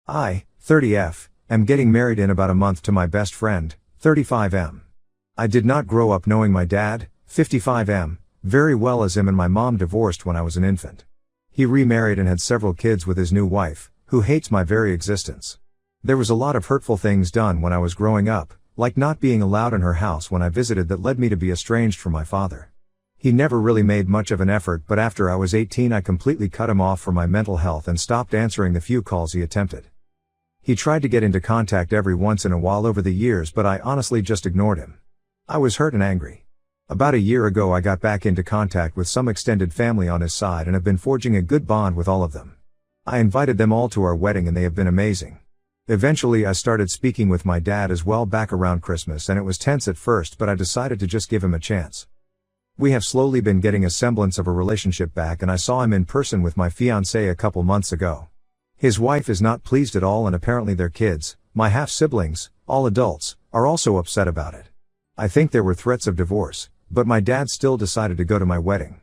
I, 30F, am getting married in about a month to my best friend, 35M. I did not grow up knowing my dad, 55M, very well, as him and my mom divorced when I was an infant. He remarried and had several kids with his new wife, who hates my very existence. There was a lot of hurtful things done when I was growing up, like not being allowed in her house when I visited, that led me to be estranged from my father. He never really made much of an effort, but after I was 18 I completely cut him off for my mental health and stopped answering the few calls he attempted. He tried to get into contact every once in a while over the years, but I honestly just ignored him. I was hurt and angry. About a year ago I got back into contact with some extended family on his side and have been forging a good bond with all of them. I invited them all to our wedding and they have been amazing. Eventually I started speaking with my dad as well back around Christmas, and it was tense at first, but I decided to just give him a chance. We have slowly been getting a semblance of a relationship back, and I saw him in person with my fiancée a couple months ago. His wife is not pleased at all, and apparently their kids, my half-siblings, all adults, are also upset about it. I think there were threats of divorce, but my dad still decided to go to my wedding.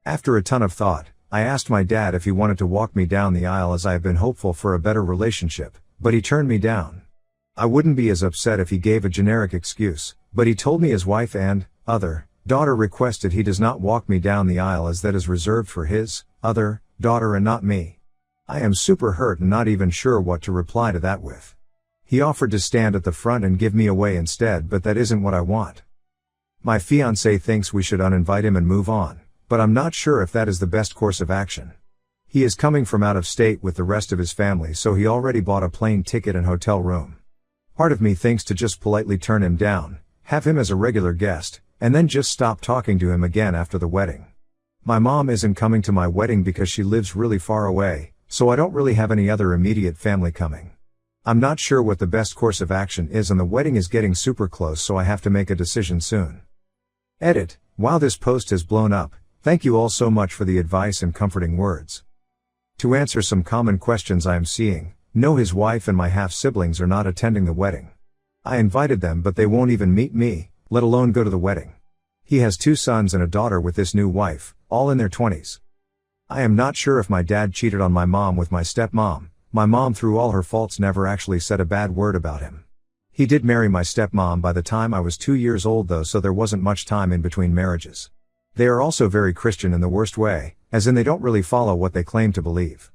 After a ton of thought, I asked my dad if he wanted to walk me down the aisle, as I have been hopeful for a better relationship, but he turned me down. I wouldn't be as upset if he gave a generic excuse, but he told me his wife and other daughter requested he does not walk me down the aisle, as that is reserved for his other daughter and not me. I am super hurt and not even sure what to reply to that with. He offered to stand at the front and give me away instead, but that isn't what I want. My fiancé thinks we should uninvite him and move on, but I'm not sure if that is the best course of action. He is coming from out of state with the rest of his family, so he already bought a plane ticket and hotel room. Part of me thinks to just politely turn him down, have him as a regular guest, and then just stop talking to him again after the wedding. My mom isn't coming to my wedding because she lives really far away, so I don't really have any other immediate family coming. I'm not sure what the best course of action is, and the wedding is getting super close, so I have to make a decision soon. Edit. Wow, this post has blown up. Thank you all so much for the advice and comforting words. To answer some common questions I am seeing, no, his wife and my half-siblings are not attending the wedding. I invited them, but they won't even meet me, let alone go to the wedding. He has 2 sons and a daughter with this new wife, all in their 20s. I am not sure if my dad cheated on my mom with my stepmom. My mom, through all her faults, never actually said a bad word about him. He did marry my stepmom by the time I was 2 years old though, so there wasn't much time in between marriages. They are also very Christian in the worst way, as in they don't really follow what they claim to believe.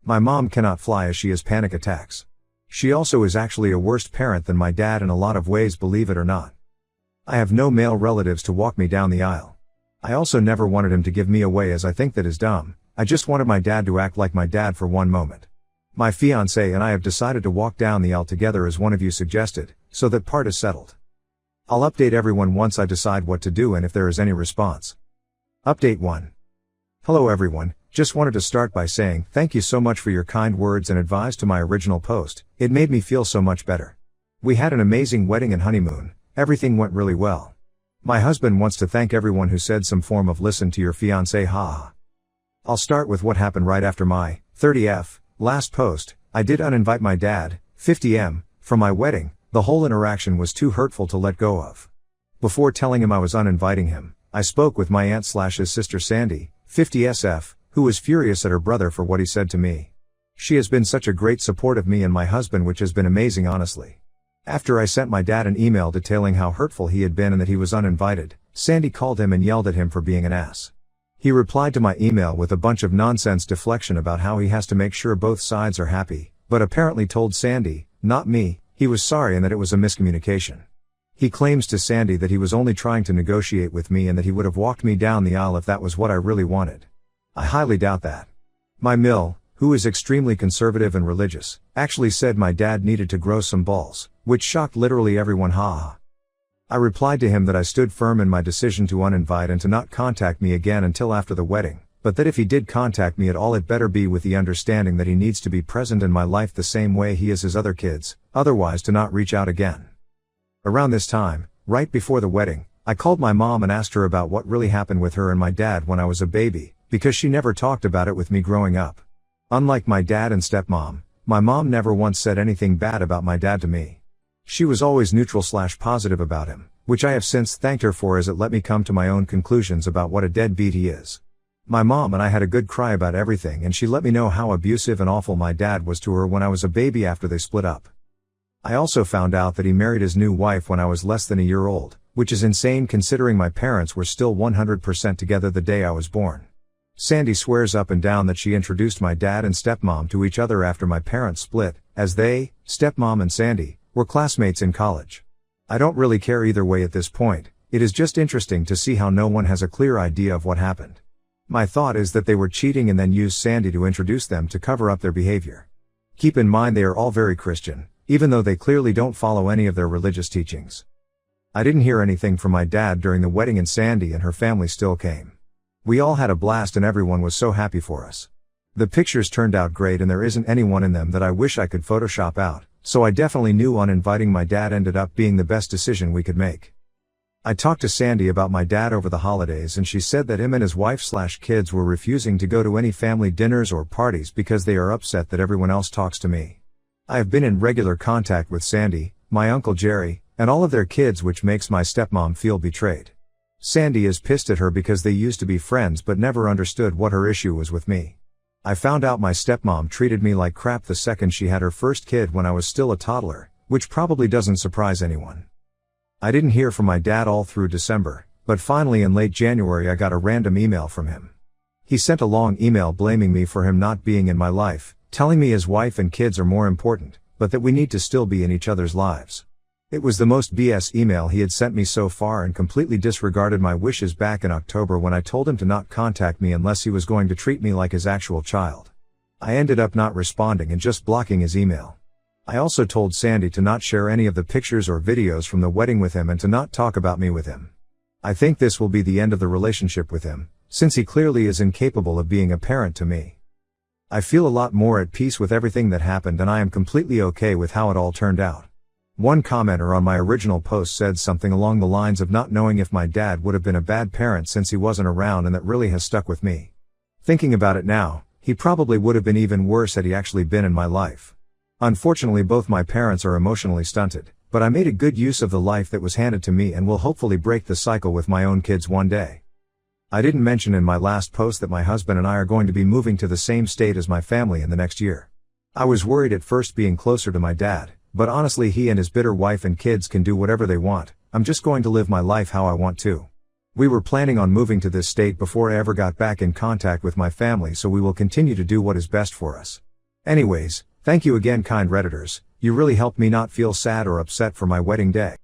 My mom cannot fly as she has panic attacks. She also is actually a worse parent than my dad in a lot of ways, believe it or not. I have no male relatives to walk me down the aisle. I also never wanted him to give me away, as I think that is dumb. I just wanted my dad to act like my dad for one moment. My fiancé and I have decided to walk down the aisle together as one of you suggested, so that part is settled. I'll update everyone once I decide what to do and if there is any response. Update 1. Hello everyone, just wanted to start by saying thank you so much for your kind words and advice to my original post. It made me feel so much better. We had an amazing wedding and honeymoon. Everything went really well. My husband wants to thank everyone who said some form of listen to your fiancé, haha. I'll start with what happened right after my 30F last post. I did uninvite my dad, 50M, from my wedding. The whole interaction was too hurtful to let go of. Before telling him I was uninviting him, I spoke with my aunt/his sister Sandy, 50SF, who was furious at her brother for what he said to me. She has been such a great support of me and my husband, which has been amazing, honestly. After I sent my dad an email detailing how hurtful he had been and that he was uninvited, Sandy called him and yelled at him for being an ass. He replied to my email with a bunch of nonsense deflection about how he has to make sure both sides are happy, but apparently told Sandy, not me, he was sorry and that it was a miscommunication. He claims to Sandy that he was only trying to negotiate with me and that he would have walked me down the aisle if that was what I really wanted. I highly doubt that. My Mill, who is extremely conservative and religious, actually said my dad needed to grow some balls, which shocked literally everyone, haha. I replied to him that I stood firm in my decision to uninvite and to not contact me again until after the wedding, but that if he did contact me at all, it better be with the understanding that he needs to be present in my life the same way he is his other kids, otherwise to not reach out again. Around this time, right before the wedding, I called my mom and asked her about what really happened with her and my dad when I was a baby, because she never talked about it with me growing up. Unlike my dad and stepmom, my mom never once said anything bad about my dad to me. She was always neutral/positive about him, which I have since thanked her for, as it let me come to my own conclusions about what a deadbeat he is. My mom and I had a good cry about everything, and she let me know how abusive and awful my dad was to her when I was a baby after they split up. I also found out that he married his new wife when I was less than a year old, which is insane considering my parents were still 100% together the day I was born. Sandy swears up and down that she introduced my dad and stepmom to each other after my parents split, as they, stepmom and Sandy, were classmates in college. I don't really care either way at this point. It is just interesting to see how no one has a clear idea of what happened. My thought is that they were cheating and then used Sandy to introduce them to cover up their behavior. Keep in mind they are all very Christian, even though they clearly don't follow any of their religious teachings. I didn't hear anything from my dad during the wedding, and Sandy and her family still came. We all had a blast and everyone was so happy for us. The pictures turned out great and there isn't anyone in them that I wish I could Photoshop out, so I definitely knew uninviting my dad ended up being the best decision we could make. I talked to Sandy about my dad over the holidays and she said that him and his wife/kids were refusing to go to any family dinners or parties because they are upset that everyone else talks to me. I have been in regular contact with Sandy, my uncle Jerry, and all of their kids, which makes my stepmom feel betrayed. Sandy is pissed at her because they used to be friends but never understood what her issue was with me. I found out my stepmom treated me like crap the second she had her first kid when I was still a toddler, which probably doesn't surprise anyone. I didn't hear from my dad all through December, but finally in late January I got a random email from him. He sent a long email blaming me for him not being in my life, telling me his wife and kids are more important, but that we need to still be in each other's lives. It was the most BS email he had sent me so far and completely disregarded my wishes back in October when I told him to not contact me unless he was going to treat me like his actual child. I ended up not responding and just blocking his email. I also told Sandy to not share any of the pictures or videos from the wedding with him and to not talk about me with him. I think this will be the end of the relationship with him, since he clearly is incapable of being a parent to me. I feel a lot more at peace with everything that happened and I am completely okay with how it all turned out. One commenter on my original post said something along the lines of not knowing if my dad would have been a bad parent since he wasn't around, and that really has stuck with me. Thinking about it now, he probably would have been even worse had he actually been in my life. Unfortunately, both my parents are emotionally stunted, but I made a good use of the life that was handed to me and will hopefully break the cycle with my own kids one day. I didn't mention in my last post that my husband and I are going to be moving to the same state as my family in the next year. I was worried at first being closer to my dad, but honestly he and his bitter wife and kids can do whatever they want. I'm just going to live my life how I want to. We were planning on moving to this state before I ever got back in contact with my family, so we will continue to do what is best for us. Anyways, thank you again, kind Redditors. You really helped me not feel sad or upset for my wedding day.